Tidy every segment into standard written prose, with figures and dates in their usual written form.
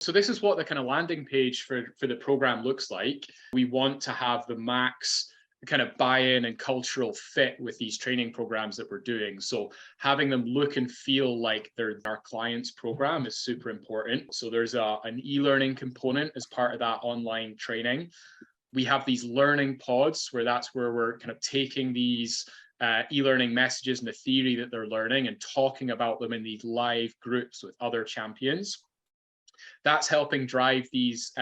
So this is what the kind of landing page for the program looks like. We want to have the max kind of buy-in and cultural fit with these training programs that we're doing. So having them look and feel like they're our client's program is super important. So there's an e-learning component as part of that online training. We have these learning pods that's where we're kind of taking these e-learning messages and the theory that they're learning and talking about them in these live groups with other champions. That's helping drive these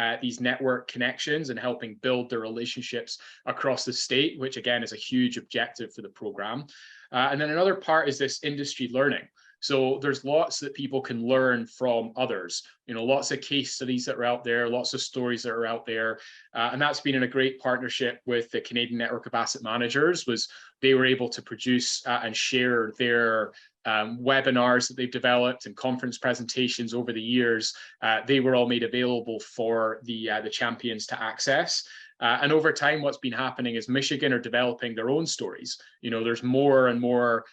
network connections and helping build the relationships across the state, which again is a huge objective for the program. And then another part is this industry learning. So there's lots that people can learn from others, lots of case studies that are out there, lots of stories that are out there. And that's been in a great partnership with the Canadian Network of Asset Managers. They were able to produce and share their webinars that they've developed and conference presentations over the years. They were all made available for the champions to access. And over time, what's been happening is Michigan are developing their own stories. There's more and more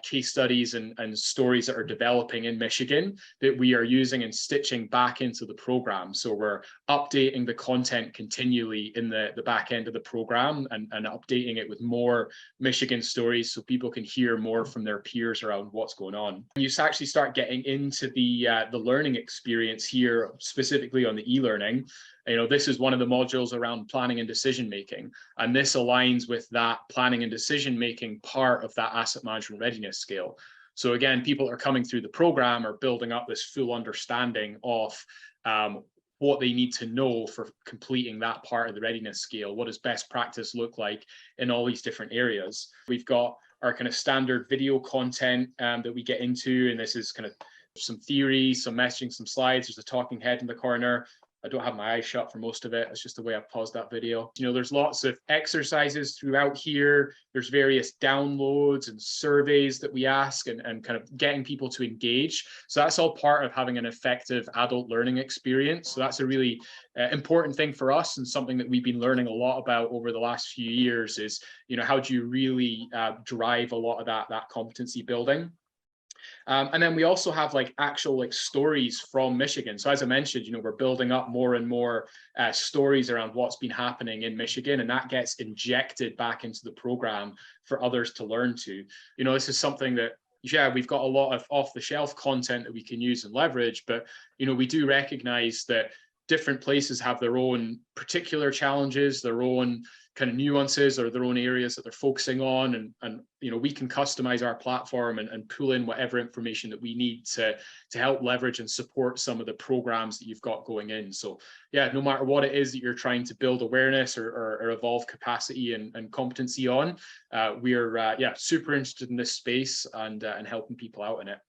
case studies and stories that are developing in Michigan that we are using and stitching back into the program. So we're updating the content continually in the back end of the program and updating it with more Michigan stories so people can hear more from their peers around what's going on. You actually start getting into the learning experience here, specifically on the e-learning. This is one of the modules around planning and decision making, and this aligns with that planning and decision making part of that asset management readiness scale. So again, people are coming through the program are building up this full understanding of what they need to know for completing that part of the readiness scale. What does best practice look like in all these different areas? We've got our kind of standard video content that we get into, and this is kind of some theory, some messaging, some slides. There's a talking head in the corner. I don't have my eyes shut for most of it. It's just the way I've paused that video. There's lots of exercises throughout here. There's various downloads and surveys that we ask and kind of getting people to engage. So that's all part of having an effective adult learning experience. So that's a really important thing for us, and something that we've been learning a lot about over the last few years is, how do you really drive a lot of that competency building? And then we also have actual stories from Michigan. So as I mentioned, we're building up more and more stories around what's been happening in Michigan, and that gets injected back into the program for others to learn to. This is something that, yeah, we've got a lot of off-the-shelf content that we can use and leverage, but we do recognize that different places have their own particular challenges, their own kind of nuances, or their own areas that they're focusing on, and we can customize our platform and pull in whatever information that we need to help leverage and support some of the programs that you've got going in. So yeah, no matter what it is that you're trying to build awareness or evolve capacity and competency on, we're super interested in this space and helping people out in it.